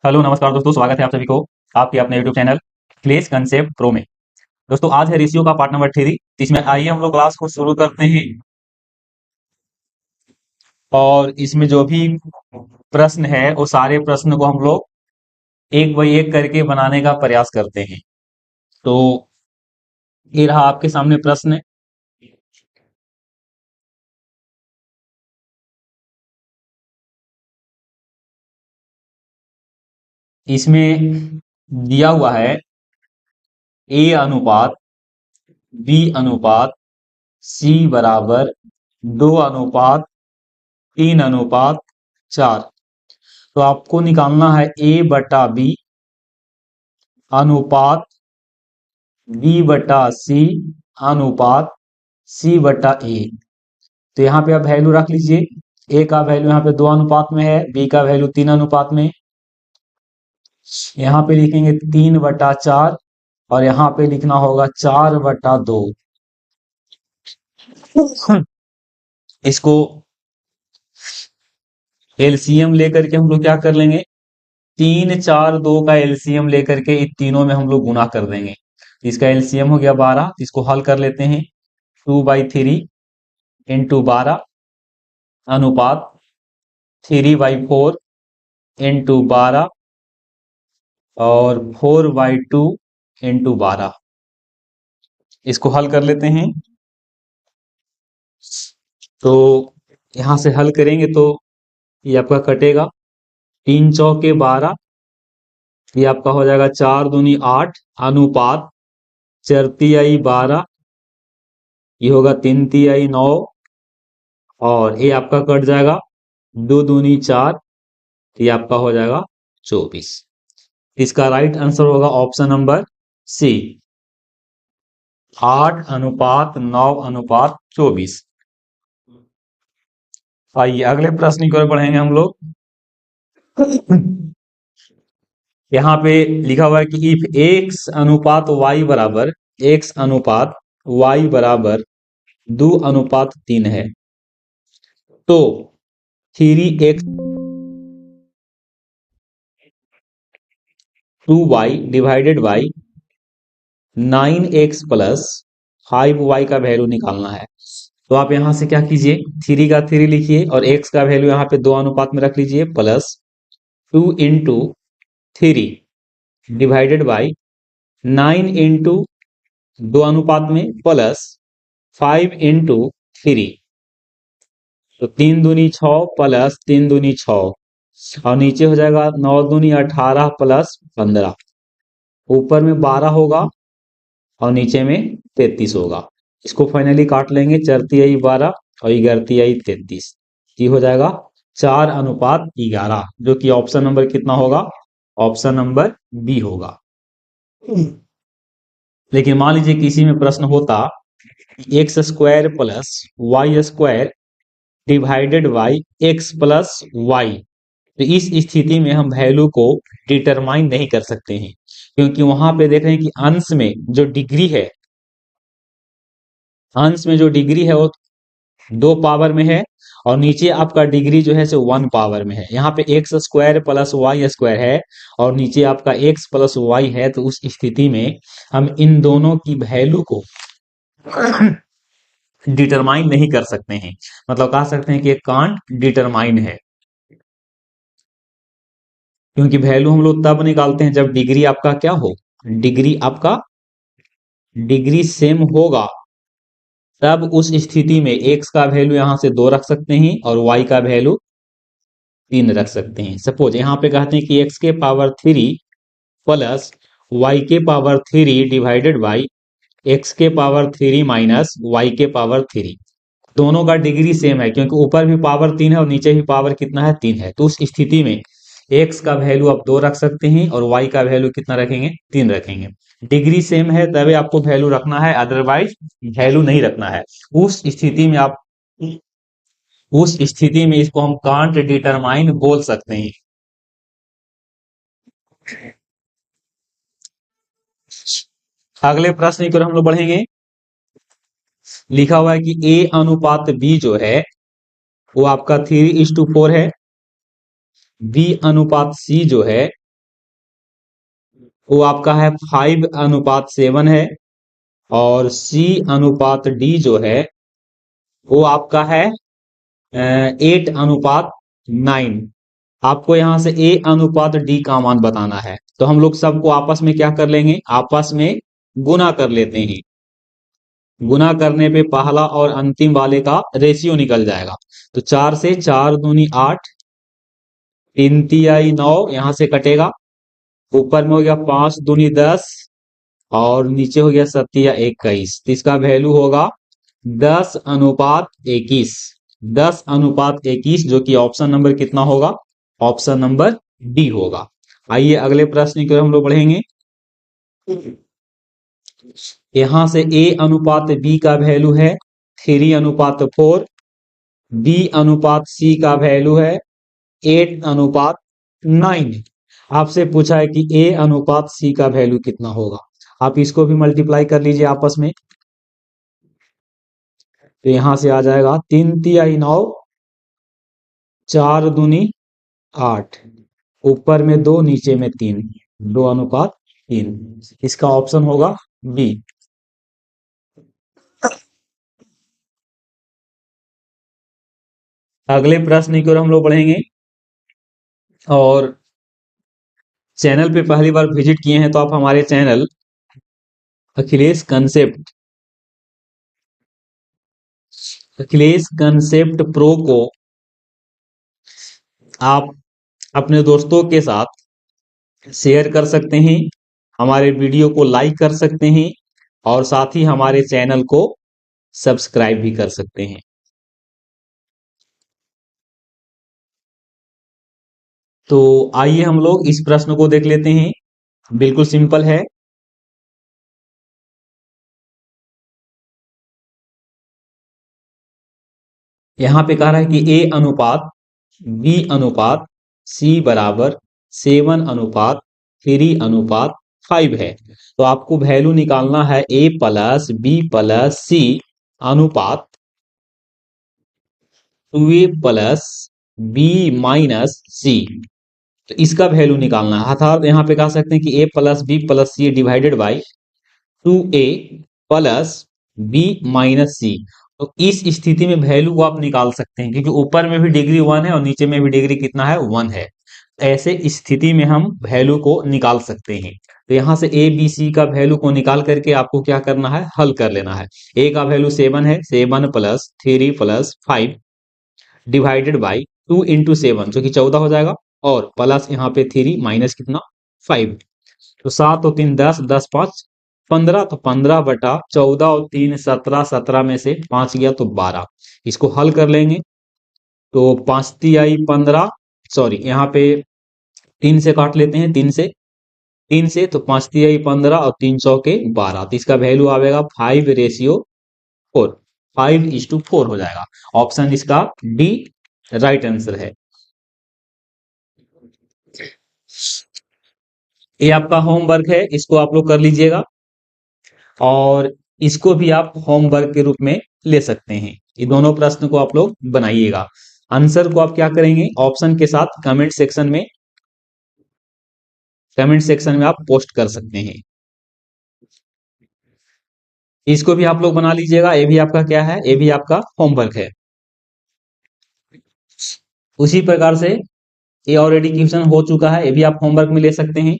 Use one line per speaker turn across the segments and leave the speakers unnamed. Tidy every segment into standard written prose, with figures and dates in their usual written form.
Hello नमस्कार दोस्तों, स्वागत है आप सभी को आपके अपने यूट्यूब चैनल क्लेश कंसेप्ट प्रो में। दोस्तों आज है रेशियो का पार्ट नंबर 3। इसमें आइए हम लोग क्लास को शुरू करते हैं और इसमें जो भी प्रश्न है वो सारे प्रश्न को हम लोग एक बाई एक करके बनाने का प्रयास करते हैं। तो ये रहा आपके सामने प्रश्न। इसमें दिया हुआ है ए अनुपात बी अनुपात सी बराबर 2:3:4। तो आपको निकालना है ए बटा बी अनुपात बी बटा सी अनुपात सी बटा ए। तो यहाँ पे आप वैल्यू रख लीजिए। ए का वैल्यू यहाँ पे 2 अनुपात में है, बी का वैल्यू 3 अनुपात में। यहाँ पे लिखेंगे 3/4 और यहाँ पे लिखना होगा 4/2। इसको एलसीएम लेकर के हम लोग क्या कर लेंगे, 3 4 2 का एलसीएम लेकर के इन तीनों में हम लोग गुना कर देंगे। इसका एलसीएम हो गया 12। इसको हल कर लेते हैं। 2/3 इंटू 12 अनुपात 3/4 इंटू 12 और 4/2 इंटू 12। इसको हल कर लेते हैं। तो यहां से हल करेंगे तो ये आपका कटेगा 3 चौके 12। ये आपका हो जाएगा 4 दूनी 8 अनुपात 4 तिहाई 12। ये होगा 3 तिहाई 9 और ये आपका कट जाएगा 2 दूनी 4। ये आपका हो जाएगा 24। इसका राइट आंसर होगा ऑप्शन नंबर सी, 8:9:24। आइए अगले प्रश्न की ओर बढ़ेंगे हम लोग। यहाँ पे लिखा हुआ है कि इफ x अनुपात y बराबर 2:3 है तो 3x 2y divided by 9x plus 5y का वैल्यू निकालना है। तो आप यहां से क्या कीजिए, 3 का 3 लिखिए और x का वैल्यू यहाँ पे 2 अनुपात में रख लीजिए, plus 2 into 3 divided by 9 into 2 अनुपात में प्लस 5 इंटू 3। तो 3 दूनी 6 प्लस 3 दूनी 6 और नीचे हो जाएगा 9 दूनी 18 प्लस 15। ऊपर में 12 होगा और नीचे में 33 होगा। इसको फाइनली काट लेंगे, 4 तिहाई 12 और 11 तिहाई 33। ये हो जाएगा 4:11, जो कि ऑप्शन नंबर कितना होगा, ऑप्शन नंबर बी होगा। लेकिन मान लीजिए किसी में प्रश्न होता x square plus y square divided by x plus y, तो इस स्थिति में हम वैल्यू को डिटरमाइन नहीं कर सकते हैं, क्योंकि वहां पे देख रहे हैं कि अंश में जो डिग्री है, अंश में जो डिग्री है वो 2 पावर में है और नीचे आपका डिग्री जो है सो 1 पावर में है। यहाँ पे x square plus y square है और नीचे आपका एक्स प्लस वाई है। तो उस स्थिति में हम इन दोनों की वैल्यू को डिटरमाइन नहीं कर सकते हैं। मतलब कह सकते हैं कि ये कांट डिटरमाइन है, क्योंकि वैल्यू हम लोग तब निकालते हैं जब डिग्री आपका क्या हो, डिग्री सेम होगा। तब उस स्थिति में x का वैल्यू यहां से 2 रख सकते हैं और y का वैल्यू 3 रख सकते हैं। सपोज यहाँ पे कहते हैं कि x के पावर 3 प्लस y के पावर 3 डिवाइडेड बाई x के पावर 3 माइनस y के पावर 3। दोनों का डिग्री सेम है, क्योंकि ऊपर भी पावर 3 है और नीचे भी पावर कितना है, 3 है। तो उस स्थिति में x का वैल्यू आप 2 रख सकते हैं और y का वैल्यू कितना रखेंगे, 3 रखेंगे। डिग्री सेम है तभी आपको वैल्यू रखना है, अदरवाइज वैल्यू नहीं रखना है। उस स्थिति में इसको हम कांट डिटरमाइन बोल सकते हैं। अगले प्रश्न की ओर हम लोग बढ़ेंगे। लिखा हुआ है कि a अनुपात b जो है वो आपका 3:4 है, b अनुपात c जो है वो आपका है 5:7 है, और C/D जो है वो आपका है 8:9। आपको यहां से A/D का मान बताना है, तो हम लोग सबको आपस में क्या कर लेंगे, आपस में गुना कर लेते हैं। गुना करने पे पहला और अंतिम वाले का रेशियो निकल जाएगा। तो 4 से 4 दूनी 8, 3 तिहाई 9, यहां से कटेगा। ऊपर में हो गया 5 दूनी 10, और नीचे हो गया 7 या 21। तो इसका वैल्यू होगा 10:21। 10:21, जो कि ऑप्शन नंबर कितना होगा, ऑप्शन नंबर डी होगा। आइए अगले प्रश्न की ओर हम लोग बढ़ेंगे। यहां से A/B का वैल्यू है 3:4, B/C का वैल्यू है 8:9। आपसे पूछा है कि A/C का वैल्यू कितना होगा। आप इसको भी मल्टीप्लाई कर लीजिए आपस में। तो यहां से आ जाएगा 3 तिहाई 9, 4 दूनी 8, ऊपर में 2, नीचे में 3, 2:3। इसका ऑप्शन होगा बी। अगले प्रश्न की ओर हम लोग बढ़ेंगे। और चैनल पे पहली बार विजिट किए हैं तो आप हमारे चैनल अखिलेश कंसेप्ट प्रो को आप अपने दोस्तों के साथ शेयर कर सकते हैं, हमारे वीडियो को लाइक कर सकते हैं, और साथ ही हमारे चैनल को सब्सक्राइब भी कर सकते हैं। तो आइए हम लोग इस प्रश्न को देख लेते हैं। बिल्कुल सिंपल है। यहां पे कह रहा है कि A/B/C बराबर 7:3:5 है। तो आपको वैल्यू निकालना है A+B+C अनुपात 2A+B-C। तो इसका वैल्यू निकालना है, अर्थात यहाँ पे कह सकते हैं कि A+B+C डिवाइडेड बाई 2A+B-C। तो इस स्थिति में वैल्यू को आप निकाल सकते हैं, क्योंकि ऊपर में भी डिग्री 1 है और नीचे में भी डिग्री कितना है, 1 है। ऐसे स्थिति में हम वैल्यू को निकाल सकते हैं। तो यहां से ए बी सी का वैल्यू को निकाल करके आपको क्या करना है, हल कर लेना है। ए का वैल्यू 7 है, 7+3+5 डिवाइडेड बाई 2 × 7 जो कि 14 हो जाएगा, और प्लस यहाँ पे 3 माइनस कितना, 5। तो 7 और 3 10, 10×5 15, तो 15/14 और 3 17, 17 में से 5 गया तो 12। इसको हल कर लेंगे तो 5 तिहाई 15, सॉरी यहाँ पे 3 से काट लेते हैं, 3 से तो 5 तिहाई 15 और 3 चौके 12। तो इसका वैल्यू आएगा 5:4, 5:4 हो जाएगा। ऑप्शन इसका डी राइट आंसर है। ये आपका होमवर्क है, इसको आप लोग कर लीजिएगा, और इसको भी आप होमवर्क के रूप में ले सकते हैं। ये दोनों प्रश्न को आप लोग बनाइएगा। आंसर को आप क्या करेंगे, ऑप्शन के साथ कमेंट सेक्शन में आप पोस्ट कर सकते हैं। इसको भी आप लोग बना लीजिएगा, ये भी आपका क्या है, ये भी आपका होमवर्क है। उसी प्रकार से ये ऑलरेडी क्वेश्चन हो चुका है, ये भी आप होमवर्क में ले सकते हैं,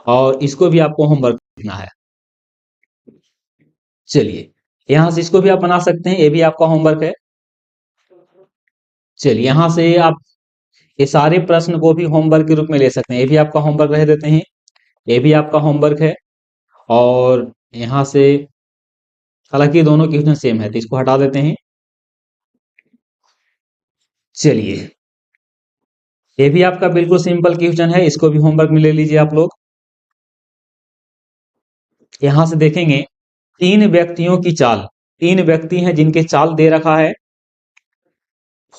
और इसको भी आपको होमवर्क लिखना है। चलिए यहां से इसको भी आप बना सकते हैं, ये भी आपका होमवर्क है। चलिए यहां से आप ये सारे प्रश्न को भी होमवर्क के रूप में ले सकते हैं, ये भी आपका होमवर्क रह देते हैं, ये भी आपका होमवर्क है। और यहां से हालांकि दोनों क्वेश्चन सेम है तो इसको हटा देते हैं। चलिए ये भी आपका बिल्कुल सिंपल क्वेश्चन है, इसको भी होमवर्क में ले लीजिए आप लोग। यहां से देखेंगे, तीन व्यक्तियों की चाल, तीन व्यक्ति हैं जिनके चाल दे रखा है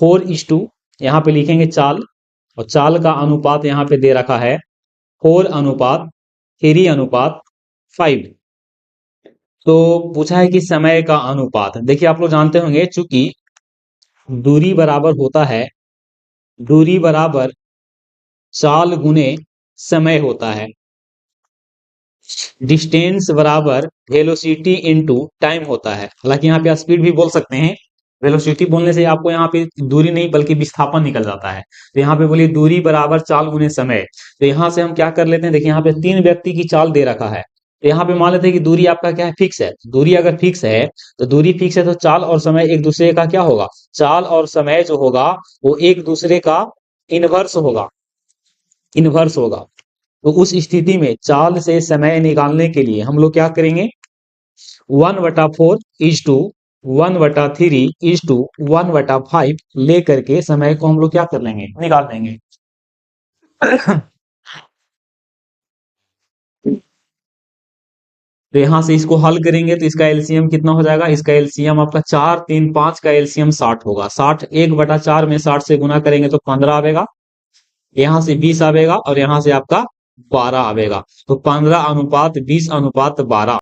4:2, यहां पे लिखेंगे चाल, और चाल का अनुपात यहां पे दे रखा है 4:3:5। तो पूछा है कि समय का अनुपात। देखिए आप लोग जानते होंगे, चूंकि दूरी बराबर होता है, दूरी बराबर चाल गुने समय होता है। डिस्टेंस बराबर वेलोसिटी इनटू टाइम होता है। हालांकि यहाँ पे स्पीड भी बोल सकते हैं। वेलोसिटी बोलने से आपको यहाँ पे दूरी नहीं बल्कि विस्थापन निकल जाता है। तो यहाँ पे बोलिए दूरी बराबर चाल गुने समय। तो यहाँ से हम क्या कर लेते हैं, देखिए यहाँ पे 3 व्यक्ति की चाल दे रखा है। तो यहाँ पे मान लेते हैं कि दूरी आपका क्या है, फिक्स है। दूरी अगर फिक्स है तो दूरी फिक्स है तो चाल और समय एक दूसरे का क्या होगा, चाल और समय जो होगा वो एक दूसरे का इनवर्स होगा, इनवर्स होगा। तो उस स्थिति में चाल से समय निकालने के लिए हम लोग क्या करेंगे, 1/4 इज टू 1/3 इज टू 1/5 ले करके समय को हम लोग क्या कर लेंगे, निकाल लेंगे। तो यहां से इसको हल करेंगे तो इसका एलसीएम कितना हो जाएगा, इसका एलसीएम आपका 4 3 5 का एलसीएम 60 होगा। 60 1/4 में 60 से गुना करेंगे तो 15 आवेगा, यहाँ से 20 आवेगा और यहाँ से आपका 12 आवेगा। तो 15:20:12।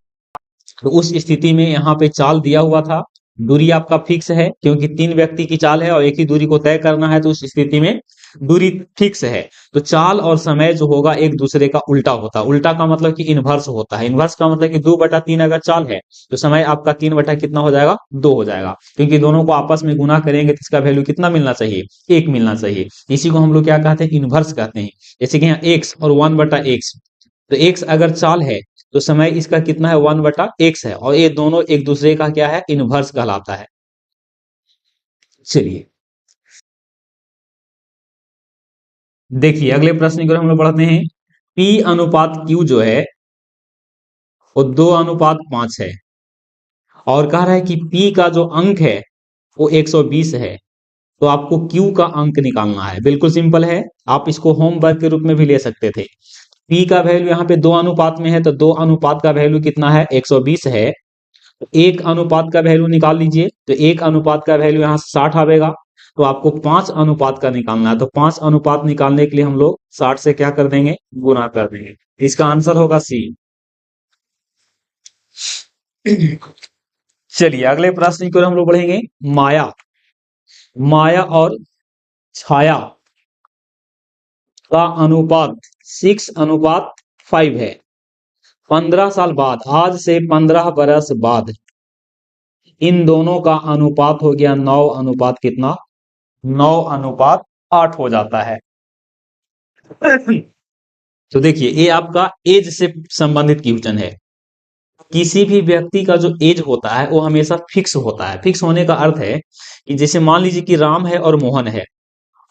तो उस स्थिति में यहाँ पे चाल दिया हुआ था, दूरी आपका फिक्स है क्योंकि 3 व्यक्ति की चाल है और एक ही दूरी को तय करना है। तो उस स्थिति में दूरी फिक्स है तो चाल और समय जो होगा एक दूसरे का उल्टा होता है। उल्टा का मतलब कि इनवर्स होता है। इनवर्स का मतलब कि 2/3 अगर चाल है तो समय आपका 3 बटा कितना हो जाएगा, 2 हो जाएगा। क्योंकि दोनों को आपस में गुना करेंगे तो इसका वैल्यू कितना मिलना चाहिए, 1 मिलना चाहिए। इसी को हम लोग क्या कहते हैं, इनवर्स कहते हैं। जैसे कि यहाँ x और 1/x, तो x अगर चाल है तो समय इसका कितना है, 1/x है और ये दोनों एक दूसरे का क्या है, इनवर्स कहलाता है। चलिए देखिए अगले प्रश्न को हम लोग पढ़ते हैं। P अनुपात Q जो है वो 2:5 है और कह रहा है कि P का जो अंक है वो 120 है। तो आपको Q का अंक निकालना है। बिल्कुल सिंपल है, आप इसको होमवर्क के रूप में भी ले सकते थे। P का वैल्यू यहाँ पे 2 अनुपात में है तो 2 अनुपात का वैल्यू कितना है, 120 है। तो 1 अनुपात का वैल्यू निकाल लीजिए तो 1 अनुपात का वैल्यू यहाँ से 60 आवेगा। तो आपको 5 अनुपात का निकालना है। तो 5 अनुपात निकालने के लिए हम लोग 60 से क्या कर देंगे, गुना कर देंगे। इसका आंसर होगा सी। चलिए अगले प्रश्न की ओर हम लोग बढ़ेंगे। माया, माया और छाया का अनुपात 6:5 है। 15 साल बाद, आज से 15 बरस बाद इन दोनों का अनुपात हो गया 9 कितना, 9:8 हो जाता है। तो देखिए ये आपका एज से संबंधित क्वेश्चन है। किसी भी व्यक्ति का जो एज होता है वो हमेशा फिक्स होता है। फिक्स होने का अर्थ है कि जैसे मान लीजिए कि राम है और मोहन है,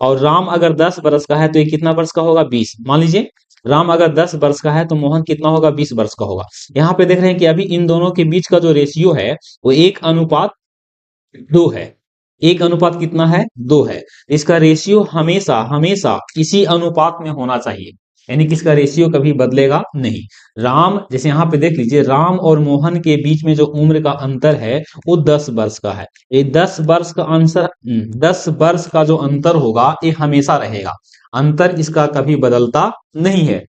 और राम अगर 10 वर्ष का है तो ये कितना वर्ष का होगा, 20। मान लीजिए राम अगर 10 वर्ष का है तो मोहन कितना होगा, 20 वर्ष का होगा। यहाँ पे देख रहे हैं कि अभी इन दोनों के बीच का जो रेशियो है वो 1:2 है। 1 अनुपात कितना है, 2 है। इसका रेशियो हमेशा हमेशा इसी अनुपात में होना चाहिए, यानी कि इसका रेशियो कभी बदलेगा नहीं। राम, जैसे यहाँ पे देख लीजिए, राम और मोहन के बीच में जो उम्र का अंतर है वो 10 वर्ष का है। ये 10 वर्ष का आंसर, 10 वर्ष का जो अंतर होगा ये हमेशा रहेगा। अंतर इसका कभी बदलता नहीं है,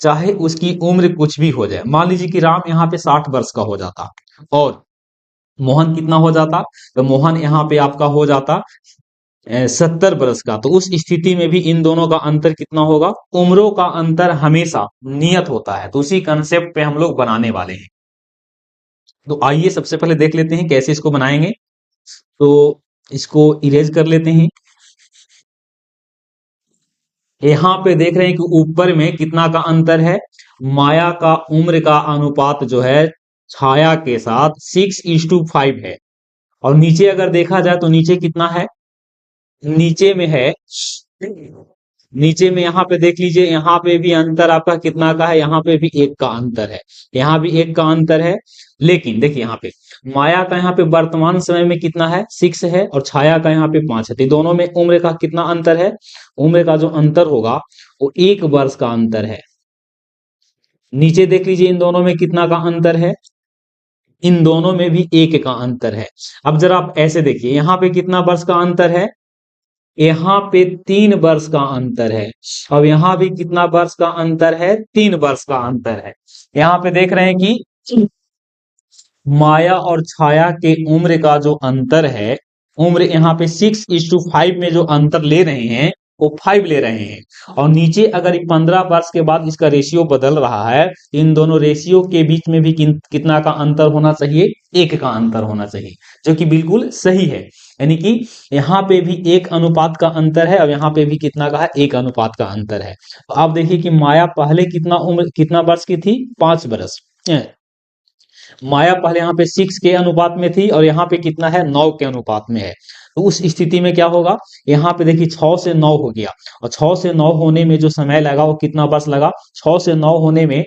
चाहे उसकी उम्र कुछ भी हो जाए। मान लीजिए कि राम यहाँ पे 60 वर्ष का हो जाता और मोहन कितना हो जाता, तो मोहन यहाँ पे आपका हो जाता 70 वर्ष का। तो उस स्थिति में भी इन दोनों का अंतर कितना होगा, उम्रों का अंतर हमेशा नियत होता है। तो उसी कंसेप्ट पे हम लोग बनाने वाले हैं। तो आइए सबसे पहले देख लेते हैं कैसे इसको बनाएंगे। तो इसको इरेज कर लेते हैं। यहाँ पे देख रहे हैं कि ऊपर में कितना का अंतर है, माया का उम्र का अनुपात जो है छाया के साथ 6:5 है। और नीचे अगर देखा जाए तो नीचे कितना है, नीचे में है, नीचे में यहाँ पे देख लीजिए, यहाँ पे भी अंतर आपका कितना का है, यहाँ पे भी 1 का अंतर है, यहाँ भी 1 का अंतर है। लेकिन देखिए यहाँ पे माया का यहाँ पे वर्तमान समय में कितना है, 6 है और छाया का यहाँ पे 5 है। तो दोनों में उम्र का कितना अंतर है, उम्र का जो अंतर होगा वो 1 वर्ष का अंतर है। नीचे देख लीजिए इन दोनों में कितना का अंतर है, इन दोनों में भी 1 का अंतर है। अब जरा आप ऐसे देखिए, यहाँ पे कितना वर्ष का अंतर है, यहाँ पे 3 वर्ष का अंतर है। अब यहाँ भी कितना वर्ष का अंतर है, 3 वर्ष का अंतर है। यहाँ पे देख रहे हैं कि माया और छाया के उम्र का जो अंतर है, उम्र यहाँ पे 6:5 में जो अंतर ले रहे हैं वो 5 ले रहे हैं, और नीचे अगर 15 वर्ष के बाद इसका रेशियो बदल रहा है, इन दोनों रेशियो के बीच में भी कितना का अंतर होना चाहिए? 1 का अंतर होना चाहिए, जो कि बिल्कुल सही है। यानी कि यहाँ पे भी 1 अनुपात का अंतर है, और यहाँ पे भी कितना का है? 1 अनुपात का अंतर है। तो आप देखिए कि माया पहले कितना वर्ष की थी? 5 वर्ष। माया पहले यहाँ पे 6 के अनुपात में थी, और यहाँ पे कितना है? 9 के अनुपात में है। तो उस स्थिति में क्या होगा? यहाँ पे देखिए 6 से 9 हो गया, और 6 से 9 होने में जो समय लगा वो कितना वर्ष लगा? 6 से 9 होने में,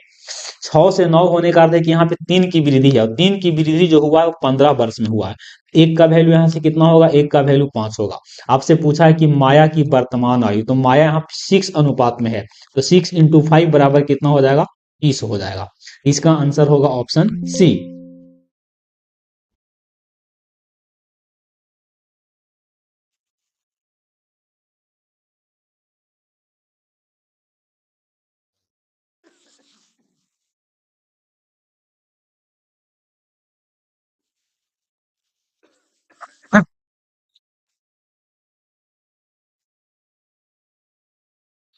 6 से 9 होने का अर्थ है कि यहाँ पे 3 की वृद्धि है, और 3 की वृद्धि जो हुआ है वो 15 वर्ष में हुआ है। 1 का वैल्यू यहाँ से कितना होगा? 1 का वैल्यू 5 होगा। आपसे पूछा है कि माया की वर्तमान आयु, तो माया यहाँ 6 अनुपात में है, तो 6 इंटू 5 बराबर कितना हो जाएगा? 30 हो जाएगा। इसका आंसर होगा ऑप्शन सी।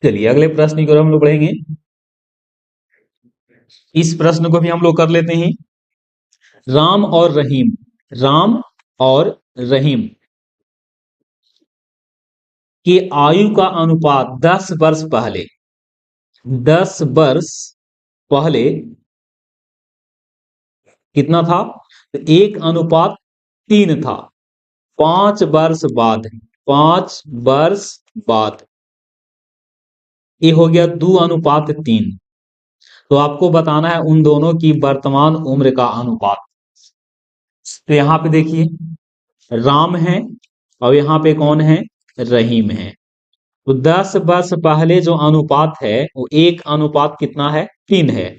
चलिए अगले प्रश्न की ओर हम लोग बढ़ेंगे। इस प्रश्न को भी हम लोग कर लेते हैं। राम और रहीम, राम और रहीम की आयु का अनुपात 10 वर्ष पहले, 10 वर्ष पहले कितना था? तो 1:3 था। 5 वर्ष बाद, 5 वर्ष बाद ये हो गया 2:3। तो आपको बताना है उन दोनों की वर्तमान उम्र का अनुपात। तो यहाँ पे देखिए राम है, और यहाँ पे कौन है? रहीम है। तो 10 वर्ष पहले जो अनुपात है वो 1 अनुपात कितना है? 3 है।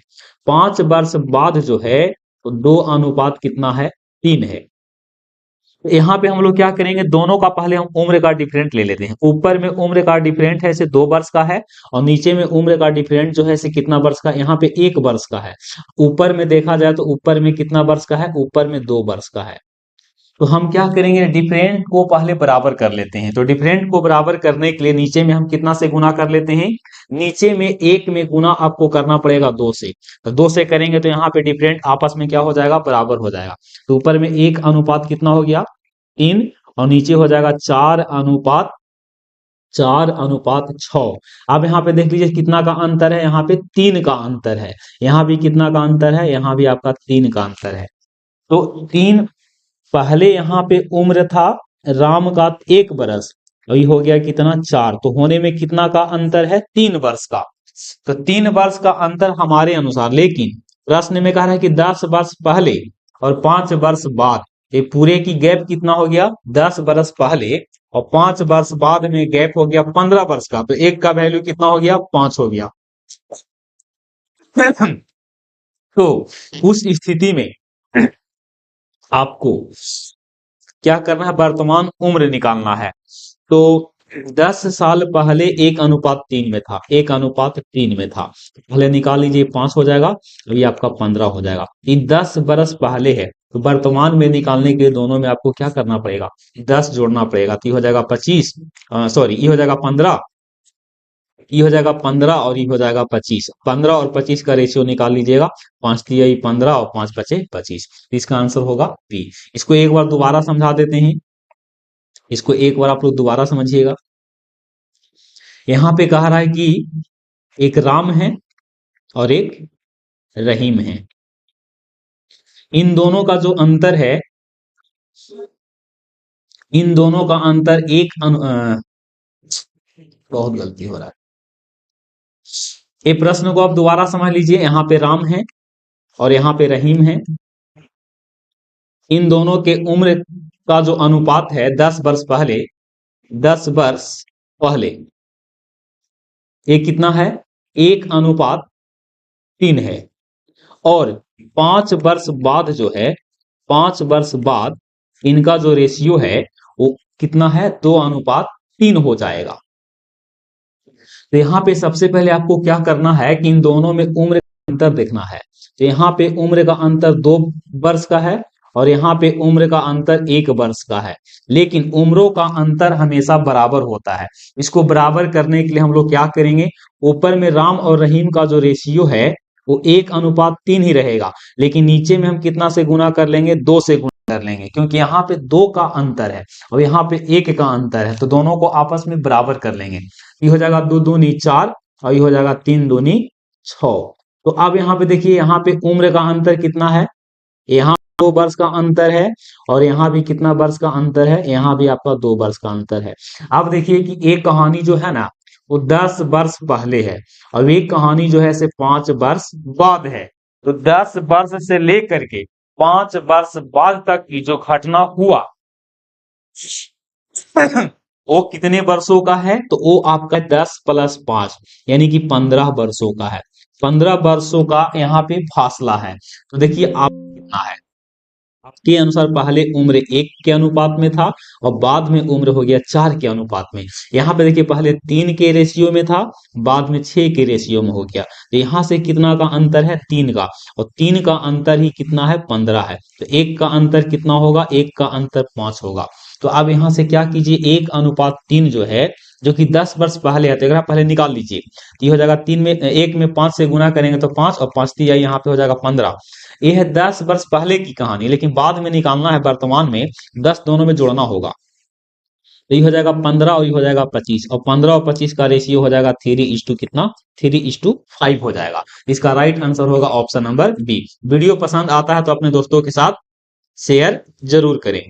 5 वर्ष बाद जो है तो 2 अनुपात कितना है? 3 है। तो यहाँ पे हम लोग क्या करेंगे? दोनों का पहले हम उम्र का डिफरेंट ले लेते हैं। ऊपर में उम्र का डिफरेंट है इसे 2 वर्ष का है, और नीचे में उम्र का डिफरेंट जो है इसे कितना वर्ष का? यहाँ पे 1 वर्ष का है। ऊपर में देखा जाए तो ऊपर में कितना वर्ष का है? ऊपर में 2 वर्ष का है। तो हम क्या करेंगे? डिफरेंट को पहले बराबर कर लेते हैं। तो डिफरेंट को बराबर करने के लिए नीचे में हम कितना से गुना कर लेते हैं? नीचे में 1 में गुना आपको करना पड़ेगा 2 से। तो 2 से करेंगे तो यहाँ पे डिफरेंट आपस में क्या हो जाएगा? बराबर हो जाएगा। तो ऊपर में 1 अनुपात कितना हो गया? 3, और नीचे हो जाएगा 4:6। अब यहाँ पे देख लीजिए कितना का अंतर है? यहाँ पे 3 का अंतर है। यहाँ भी कितना का अंतर है? यहाँ भी आपका 3 का अंतर है। तो 3 पहले यहाँ पे उम्र था राम का 1 वर्ष, और ये हो गया कितना? 4। तो होने में कितना का अंतर है? 3 वर्ष का। तो 3 वर्ष का अंतर हमारे अनुसार, लेकिन प्रश्न में कह रहा है कि 10 वर्ष पहले और 5 वर्ष बाद, ये पूरे की गैप कितना हो गया? 10 वर्ष पहले और 5 वर्ष बाद में गैप हो गया 15 वर्ष का। तो 1 का वैल्यू कितना हो गया? 5 हो गया। तो उस स्थिति में आपको क्या करना है? वर्तमान उम्र निकालना है। तो 10 साल पहले 1:3 में था, 1:3 में था। पहले निकाल लीजिए, 5 हो जाएगा, तो ये आपका 15 हो जाएगा। ये 10 बरस पहले है, तो वर्तमान में निकालने के लिए दोनों में आपको क्या करना पड़ेगा? 10 जोड़ना पड़ेगा, तो ये हो जाएगा 25, सॉरी ये हो जाएगा 15, ये हो जाएगा 15 और ये हो जाएगा 25। 15 और 25 का रेशियो निकाल लीजिएगा। 5 दिया 15 और 5 बचे 25। इसका आंसर होगा बी। इसको एक बार दोबारा समझा देते हैं। इसको एक बार आप लोग दोबारा समझिएगा। यहां पे कह रहा है कि एक राम है और एक रहीम है। इन दोनों का जो अंतर है, इन दोनों का अंतर बहुत गलती हो रहा है। ये प्रश्न को आप दोबारा समझ लीजिए। यहाँ पे राम है और यहाँ पे रहीम है। इन दोनों के उम्र का जो अनुपात है 10 वर्ष पहले, 10 वर्ष पहले ये कितना है? 1:3 है। और 5 वर्ष बाद जो है, 5 वर्ष बाद इनका जो रेशियो है वो कितना है? 2:3 हो जाएगा। तो यहाँ पे सबसे पहले आपको क्या करना है कि इन दोनों में उम्र का अंतर देखना है। तो यहाँ पे उम्र का अंतर 2 वर्ष का है और यहाँ पे उम्र का अंतर 1 वर्ष का है, लेकिन उम्रों का अंतर हमेशा बराबर होता है। इसको बराबर करने के लिए हम लोग क्या करेंगे, ऊपर में राम और रहीम का जो रेशियो है वो 1:3 ही रहेगा, लेकिन नीचे में हम कितना से गुना कर लेंगे, 2 से गुना कर लेंगे, क्योंकि यहाँ पे 2 का अंतर है और यहाँ पे 1 का अंतर है, तो दोनों को आपस में बराबर कर लेंगे। ये हो जाएगा 2 दूनी 4 और ये हो जाएगा 3 दूनी 6। तो अब यहाँ पे देखिए, यहाँ पे उम्र का अंतर कितना है, यहाँ 2 वर्ष का अंतर है और यहाँ भी कितना वर्ष का अंतर है, यहाँ भी आपका 2 वर्ष का अंतर है। अब देखिए कि एक कहानी जो है ना वो 10 वर्ष पहले है और एक कहानी जो है से 5 वर्ष बाद है। तो 10 वर्ष से लेकर के 5 वर्ष बाद तक की जो घटना हुआ वो कितने वर्षों का है, तो वो आपका 10 + 5 यानी कि 15 वर्षों का है। 15 वर्षों का यहाँ पे फासला है। तो देखिए आप कितना है, आपके अनुसार पहले उम्र 1 के अनुपात में था और बाद में उम्र हो गया 4 के अनुपात में। यहाँ पे देखिए पहले 3 के रेशियो में था, बाद में 6 के रेशियो में हो गया। तो यहाँ से कितना का अंतर है, 3 का, और 3 का अंतर ही कितना है, 15 है। तो 1 का अंतर कितना होगा, 1 का अंतर 5 होगा। तो अब यहाँ से क्या कीजिए, 1:3 जो है, जो कि 10 वर्ष पहले है, तो अगर आप पहले निकाल लीजिए तो ये हो जाएगा 1 में 5 से गुना करेंगे तो 5 और 5 3 यहाँ पे हो जाएगा 15। ये है 10 वर्ष पहले की कहानी, लेकिन बाद में निकालना है वर्तमान में, 10 दोनों में जोड़ना होगा। तो ये हो जाएगा 15 और ये हो जाएगा 25 और 15 और 25 का रेशियो हो जाएगा 3 कितना, 3:5 हो जाएगा। इसका राइट आंसर होगा ऑप्शन नंबर बी। वीडियो पसंद आता है तो अपने दोस्तों के साथ शेयर जरूर करें।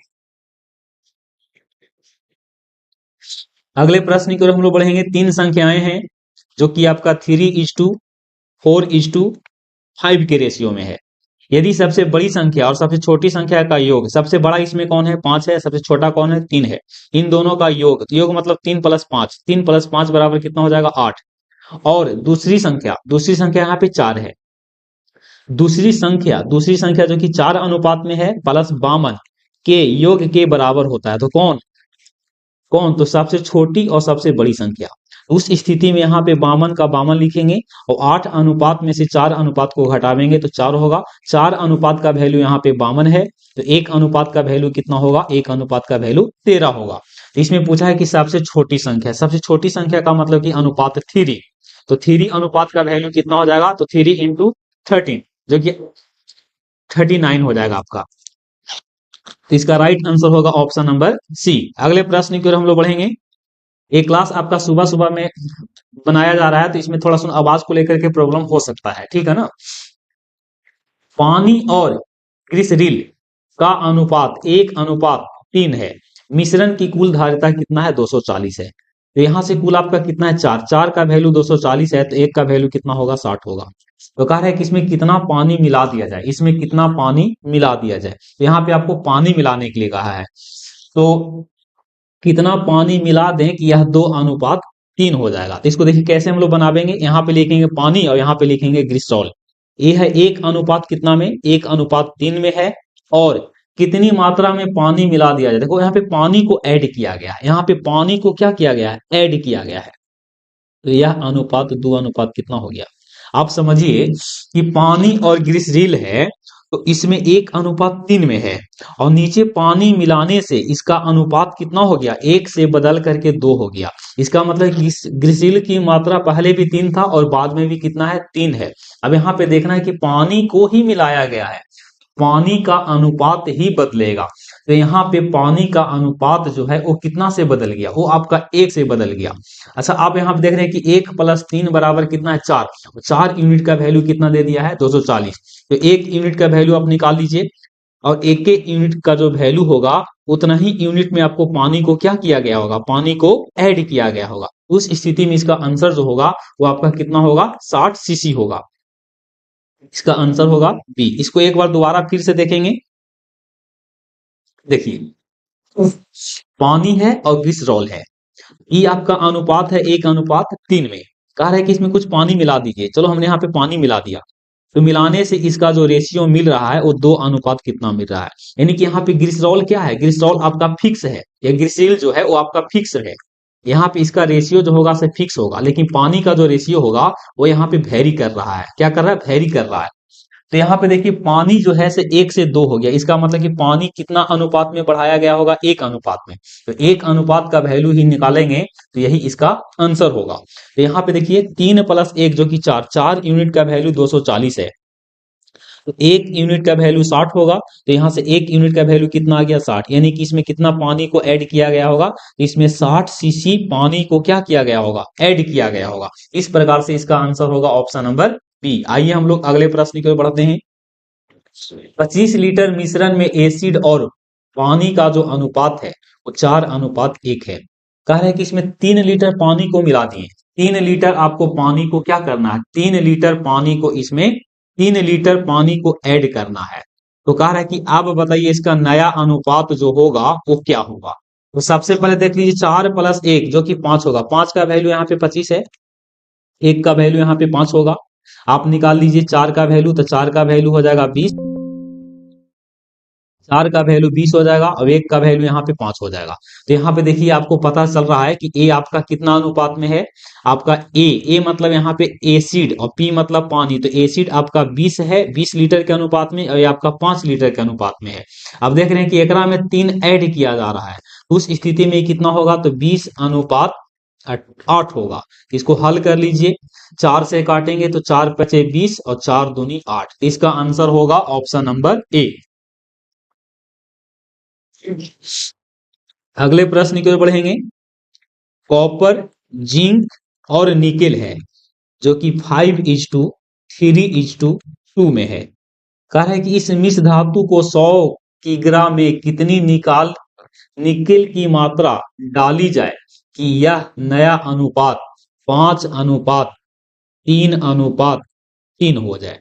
अगले प्रश्न की ओर हम लोग बढ़ेंगे। 3 संख्याएं हैं जो कि आपका 3:4:5 के रेशियो में है। यदि सबसे बड़ी संख्या और सबसे छोटी संख्या का योग, सबसे बड़ा इसमें कौन है, 5 है, सबसे छोटा कौन है, 3 है, इन दोनों का योग, तो योग मतलब 3 + 5, 3 + 5 बराबर कितना हो जाएगा, 8। और दूसरी संख्या यहाँ पे 4 है। दूसरी संख्या जो कि 4 अनुपात में है प्लस 52 के योग के बराबर होता है, तो कौन कौन, तो सबसे छोटी और सबसे बड़ी संख्या। उस स्थिति में यहाँ पे 52 का 52 लिखेंगे और 8 अनुपात में से 4 अनुपात को घटावेंगे तो 4 होगा। 4 अनुपात का वैल्यू यहाँ पे 52 है, तो 1 अनुपात का वैल्यू कितना होगा, 1 अनुपात का वैल्यू 13 होगा। तो इसमें पूछा है कि सबसे छोटी संख्या का मतलब कि अनुपात 3, तो 3 अनुपात का वैल्यू कितना हो जाएगा, तो 3 × 13 जो कि 39 हो जाएगा आपका। तो इसका राइट आंसर होगा ऑप्शन नंबर सी। अगले प्रश्न की ओर हम लोग बढ़ेंगे। एक क्लास आपका सुबह सुबह में बनाया जा रहा है, तो इसमें थोड़ा सा आवाज को लेकर के प्रॉब्लम हो सकता है, ठीक है ना। पानी और ग्लिसरीन का अनुपात 1:3 है। मिश्रण की कुल धारिता कितना है, 240 है। तो यहां से कुल आपका कितना है, 4 का वैल्यू 240 है, तो 1 का वैल्यू कितना होगा, 60 होगा। तो कह रहा है कि इसमें कितना पानी मिला दिया जाए, इसमें कितना पानी मिला दिया जाए। तो यहाँ पे आपको पानी मिलाने के लिए कहा है, तो कितना पानी मिला दें कि यह 2:3 हो जाएगा। तो इसको देखिए कैसे हम लोग बनावेंगे, यहाँ पे लिखेंगे पानी और यहाँ पे लिखेंगे ग्लिसरॉल। ये है 1 अनुपात कितना में, 1:3 में है, और कितनी मात्रा में पानी मिला दिया जाए। देखो यहाँ पे पानी को ऐड किया गया है, यहाँ पे पानी को क्या किया गया है, ऐड किया गया है। तो यह अनुपात 2 कितना हो गया। आप समझिए कि पानी और ग्लिसरीन है तो इसमें 1:3 में है, और नीचे पानी मिलाने से इसका अनुपात कितना हो गया, 1 से बदल करके 2 हो गया। इसका मतलब ग्लिसरीन की मात्रा पहले भी 3 था और बाद में भी कितना है, 3 है। अब यहाँ पे देखना है कि पानी को ही मिलाया गया है, पानी का अनुपात ही बदलेगा। तो यहाँ पे पानी का अनुपात जो है वो कितना से बदल गया, वो आपका 1 से बदल गया। अच्छा आप यहाँ पे देख रहे हैं कि 1 + 3 बराबर कितना है, 4। 4 यूनिट का वैल्यू कितना दे दिया है, 240। तो 1 यूनिट का वैल्यू आप निकाल लीजिए, और एक यूनिट का जो वैल्यू होगा उतना ही यूनिट में आपको पानी को क्या किया गया होगा, पानी को ऐड किया गया होगा। उस स्थिति में इसका आंसर जो होगा वो आपका कितना होगा, 60 सीसी होगा। इसका आंसर होगा बी। इसको एक बार दोबारा फिर से देखेंगे। देखिए पानी है और ग्लिसरॉल है, ये आपका अनुपात है 1:3 में। कह रहा है कि इसमें कुछ पानी मिला दीजिए। चलो हमने यहाँ पे पानी मिला दिया, तो मिलाने से इसका जो रेशियो मिल रहा है वो 2 अनुपात कितना मिल रहा है। यानी कि यहाँ पे ग्लिसरॉल क्या है, ग्लिसरॉल आपका फिक्स है, या ग्लिसरीन जो है वो आपका फिक्स है। यहाँ पे इसका रेशियो जो होगा से फिक्स होगा, लेकिन पानी का जो रेशियो होगा वो यहाँ पे वेरी कर रहा है। क्या कर रहा है, वेरी कर रहा है। तो यहाँ पे देखिए पानी जो है से 1 से 2 हो गया, इसका मतलब कि पानी कितना अनुपात में बढ़ाया गया होगा, 1 अनुपात में। तो 1 अनुपात का वैल्यू ही निकालेंगे तो यही इसका आंसर होगा। तो यहाँ पे देखिए 3+1 जो कि 4 यूनिट का वैल्यू 240 है, तो 1 यूनिट का वैल्यू 60 होगा। तो यहाँ से 1 यूनिट का वैल्यू कितना आ गया 60, यानी कि इसमें कितना पानी को ऐड किया गया होगा, तो इसमें 60 cc पानी को क्या किया गया होगा, ऐड किया गया होगा। इस प्रकार से इसका आंसर होगा ऑप्शन नंबर बी। आइए हम लोग अगले प्रश्न की ओर बढ़ते हैं। 25 लीटर मिश्रण में एसिड और पानी का जो अनुपात है वो 4:1 है। कह रहे हैं कि इसमें 3 लीटर पानी को मिला दिए, 3 लीटर आपको पानी को क्या करना है, 3 लीटर पानी को इसमें 3 लीटर पानी को ऐड करना है। तो कह रहा है कि अब बताइए इसका नया अनुपात जो होगा वो क्या होगा। तो सबसे पहले देख लीजिए 4+1 जो कि 5 होगा, 5 का वैल्यू यहाँ पे 25 है, 1 का वैल्यू यहाँ पे 5 होगा। आप निकाल लीजिए 4 का वैल्यू, तो 4 का वैल्यू हो जाएगा 20, 4 का वैल्यू 20 हो जाएगा और 1 का वैल्यू यहाँ पे 5 हो जाएगा। तो यहाँ पे देखिए आपको पता चल रहा है कि ए आपका कितना अनुपात में है, आपका ए मतलब यहाँ पे एसिड और पी मतलब पानी। तो एसिड आपका 20 है, 20 लीटर के अनुपात में, और ये आपका 5 लीटर के अनुपात में है। अब देख रहे हैं कि एकरा में 3 ऐड किया जा रहा है, उस स्थिति में कितना होगा, तो 20:8 होगा। इसको हल कर लीजिए, 4 से काटेंगे तो 4×5=20 और 4×2=8। इसका आंसर होगा ऑप्शन नंबर ए। अगले प्रश्न की ओर बढ़ेंगे। कॉपर, जिंक और निकेल है जो कि 5:3:2 में है। कह रहा है कि इस मिश्र धातु को 100 किग्रा में कितनी निकेल की मात्रा डाली जाए कि यह नया अनुपात 5:3:3 हो जाए।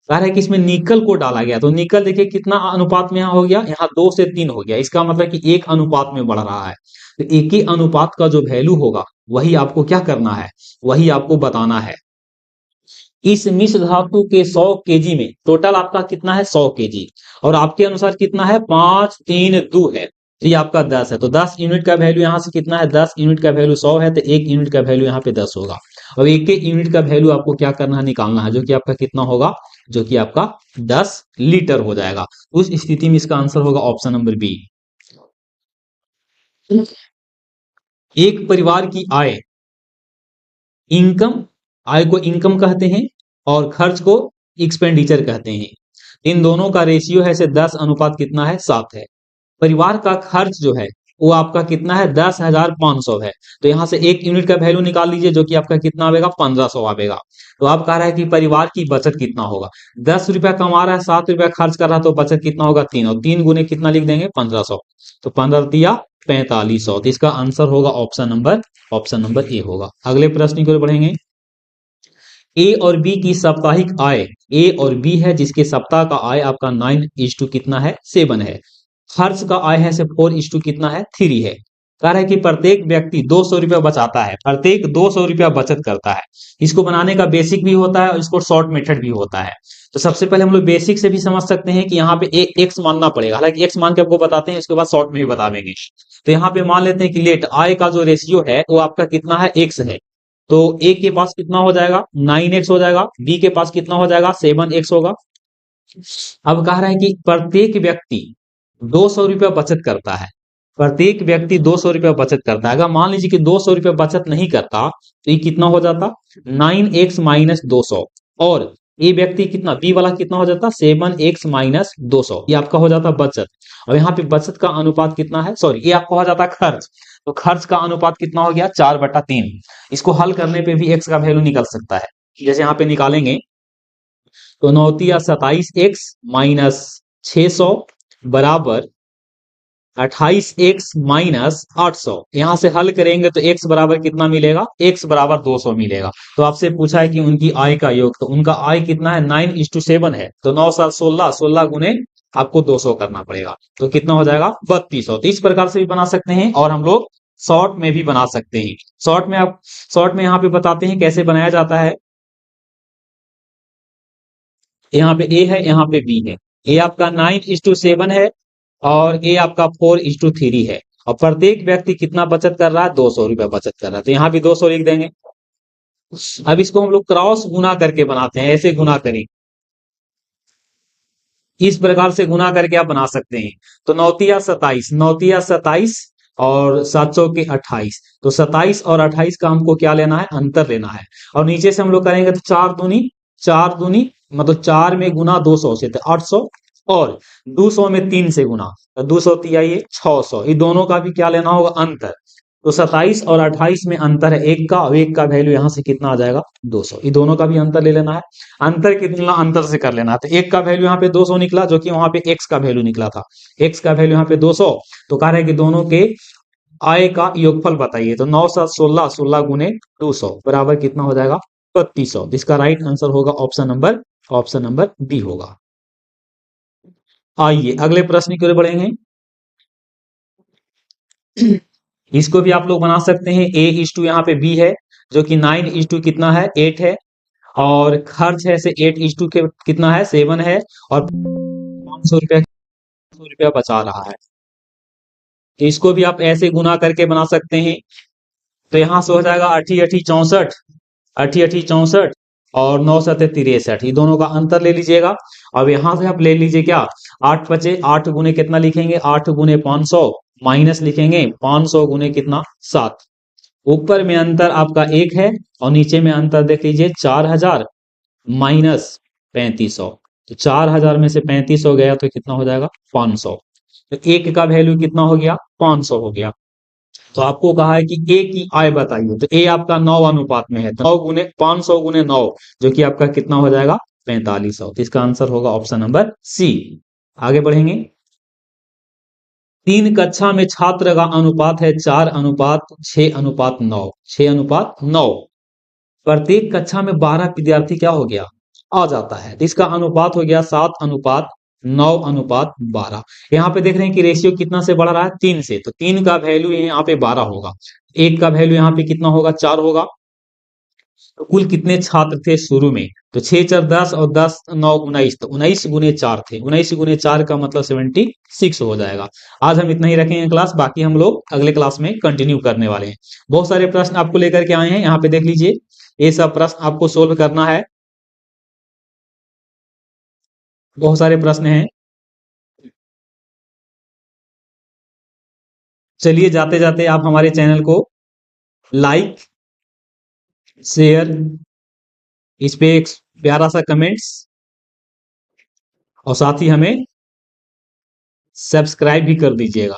कह रहा है कि इसमें निकल को डाला गया, तो निकल देखिए कितना अनुपात में यहाँ हो गया, यहाँ 2 से 3 हो गया। इसका मतलब कि 1 अनुपात में बढ़ रहा है। तो एक ही अनुपात का जो वैल्यू होगा वही आपको क्या करना है, वही आपको बताना है। इस मिश्र धातु के 100 केजी में टोटल आपका कितना है, 100 केजी, और आपके अनुसार कितना है, 5:3:2 है। तो ये आपका 10 है, तो 10 यूनिट का वैल्यू यहाँ से कितना है, 10 यूनिट का वैल्यू 100 है, तो 1 यूनिट का वैल्यू यहाँ पे 10 होगा। और एक एक यूनिट का वैल्यू आपको क्या करना है, निकालना है, जो कि आपका कितना होगा, जो कि आपका 10 लीटर हो जाएगा। उस स्थिति में इसका आंसर होगा ऑप्शन नंबर बी। एक परिवार की इनकम आय को इनकम कहते हैं और खर्च को एक्सपेंडिचर कहते हैं। इन दोनों का रेशियो है से 10 अनुपात कितना है, 7 है। परिवार का खर्च जो है वो आपका कितना है, 10,500 है। तो यहाँ से 1 यूनिट का वैल्यू निकाल लीजिए, जो कि आपका कितना आएगा, 1500 आएगा। तो आप कह रहा है कि परिवार की बचत कितना होगा, 10 रुपया कमा रहा है, 7 रुपया खर्च कर रहा है, तो बचत कितना होगा, 3, और 3 गुने कितना लिख देंगे, 1500। तो 15×3=4500। तो इसका आंसर होगा ऑप्शन नंबर ए होगा। अगले प्रश्न की ओर बढ़ेंगे। ए और बी की साप्ताहिक आय, ए और बी है जिसके सप्ताह का आय आपका 9:2 कितना है, 7 है। खर्च का आय है से 4:2 कितना है, 3 है। कह रहा है कि प्रत्येक व्यक्ति 200 रुपया बचाता है, प्रत्येक 200 रुपया बचत करता है। इसको बनाने का बेसिक भी होता है और इसको शॉर्ट मेथड भी होता है। तो सबसे पहले हम लोग बेसिक से भी समझ सकते हैं कि यहाँ पे एक्स मानना पड़ेगा, हालांकि एक्स मान के आपको बताते हैं, इसके बाद शॉर्ट में भी बता देंगे। तो यहाँ पे मान लेते हैं कि लेट आय का जो रेशियो है वो आपका कितना है, एक्स है। तो ए के पास कितना हो जाएगा, 9x हो जाएगा, बी के पास कितना हो जाएगा, 7x होगा। अब कह रहा है कि प्रत्येक व्यक्ति 200 रुपया बचत करता है, प्रत्येक व्यक्ति 200 रुपया बचत करता है। अगर मान लीजिए कि 200 रुपया बचत नहीं करता तो ये कितना हो जाता, 9x-200, और ये व्यक्ति कितना, बी वाला कितना हो जाता, 7x-200, ये आपका हो जाता बचत। और यहाँ पे बचत का अनुपात कितना है, सॉरी ये आपका हो जाता खर्च। तो खर्च का अनुपात कितना हो गया, 4/3। इसको हल करने पे भी एक्स का वैल्यू निकल सकता है। जैसे यहाँ पे निकालेंगे तो 9×27 - 600 बराबर 28x-800। यहां से हल करेंगे तो x बराबर कितना मिलेगा, x बराबर 200 मिलेगा। तो आपसे पूछा है कि उनकी आय का योग, तो उनका आय कितना है, 9:7 है। तो 9×7=16, 16 गुने आपको 200 करना पड़ेगा, तो कितना हो जाएगा, 3200। तो इस प्रकार से भी बना सकते हैं और हम लोग शॉर्ट में भी बना सकते हैं। शॉर्ट में यहाँ पे बताते हैं कैसे बनाया जाता है। यहाँ पे ए है, यहाँ पे बी है। ए आपका 9:7 है और ए आपका 4:3 है। और प्रत्येक व्यक्ति कितना बचत कर रहा है, 200 रुपया बचत कर रहा है। तो यहाँ भी 200 लिख देंगे। अब इसको हम लोग क्रॉस गुना करके बनाते हैं, ऐसे गुना करें इस प्रकार से गुना करके आप बना सकते हैं। तो 9 9 27 और 700 के 28, तो 27 और 28 का हमको क्या लेना है, अंतर लेना है। और नीचे से हम लोग करेंगे तो 4 दूनी मतलब 4 में गुना 200 से तो 800, और 200 में 3 से गुना तो 200 तिया ये 600, ये दोनों का भी क्या लेना होगा, अंतर। तो 27 और 28 में अंतर है 1 का, और 1 का वैल्यू यहाँ से कितना आ जाएगा, 200। ये दोनों का भी अंतर ले लेना है। अंतर कितना, अंतर से कर लेना है। तो 1 का वैल्यू यहाँ पे 200 निकला, जो कि वहां पे x का वैल्यू निकला था। x का वैल्यू यहाँ पे 200, तो कह रहे हैं कि दोनों के आय का योगफल बताइए। तो 9 7 16, 16 गुने 200 बराबर कितना हो जाएगा, 3200। इसका राइट आंसर होगा ऑप्शन नंबर बी होगा। आइए अगले प्रश्न की ओर बढ़ेंगे। इसको भी आप लोग बना सकते हैं। A:2 यहाँ पे B है, जो कि 9:2 कितना है, 8 है। और खर्च है से 8:2 के कितना है, 7 है। और 500 रुपया बचा रहा है। तो इसको भी आप ऐसे गुना करके बना सकते हैं। तो यहाँ से हो जाएगा 8 8 64, 8 8 64 और 9 7 63, ये दोनों का अंतर ले लीजिएगा। अब यहाँ से आप ले लीजिए क्या, 8 बचे, 8 गुने कितना लिखेंगे, 8 गुने 500 माइनस लिखेंगे 500 गुने कितना, 7। ऊपर में अंतर आपका 1 है और नीचे में अंतर देख लीजिए 4000 माइनस 3500। तो 4000 में से 3500 गया तो कितना हो जाएगा, 500। तो 1 का वैल्यू कितना हो गया, 500 हो गया। तो आपको कहा है कि ए की आय बताइए। तो ए आपका 9 अनुपात में है, तो 9 गुने 500 गुने 9, जो कि आपका कितना हो जाएगा, 4500। तो इसका आंसर होगा ऑप्शन नंबर सी। आगे बढ़ेंगे। 3 कक्षा में छात्र का अनुपात है 4:6:9, 6:9। प्रत्येक कक्षा में 12 विद्यार्थी क्या हो गया, आ जाता है। तो इसका अनुपात हो गया 7:9:12। यहाँ पे देख रहे हैं कि रेशियो कितना से बढ़ रहा है, 3 से। तो 3 का वैल्यू यहाँ पे 12 होगा, 1 का वैल्यू यहाँ पे कितना होगा, 4 होगा। तो कुल कितने छात्र थे शुरू में, तो 6 4 10 और 10 9 19, तो 19 गुने 4 थे। 19 गुने 4 का मतलब 76 हो जाएगा। आज हम इतना ही रखेंगे क्लास, बाकी हम लोग अगले क्लास में कंटिन्यू करने वाले हैं। बहुत सारे प्रश्न आपको लेकर के आए हैं, यहाँ पे देख लीजिए। ये सब प्रश्न आपको सोल्व करना है, बहुत सारे प्रश्न हैं। चलिए जाते जाते आप हमारे चैनल को लाइक, शेयर, इस पे एक प्यारा सा कमेंट्स, और साथ ही हमें सब्सक्राइब भी कर दीजिएगा।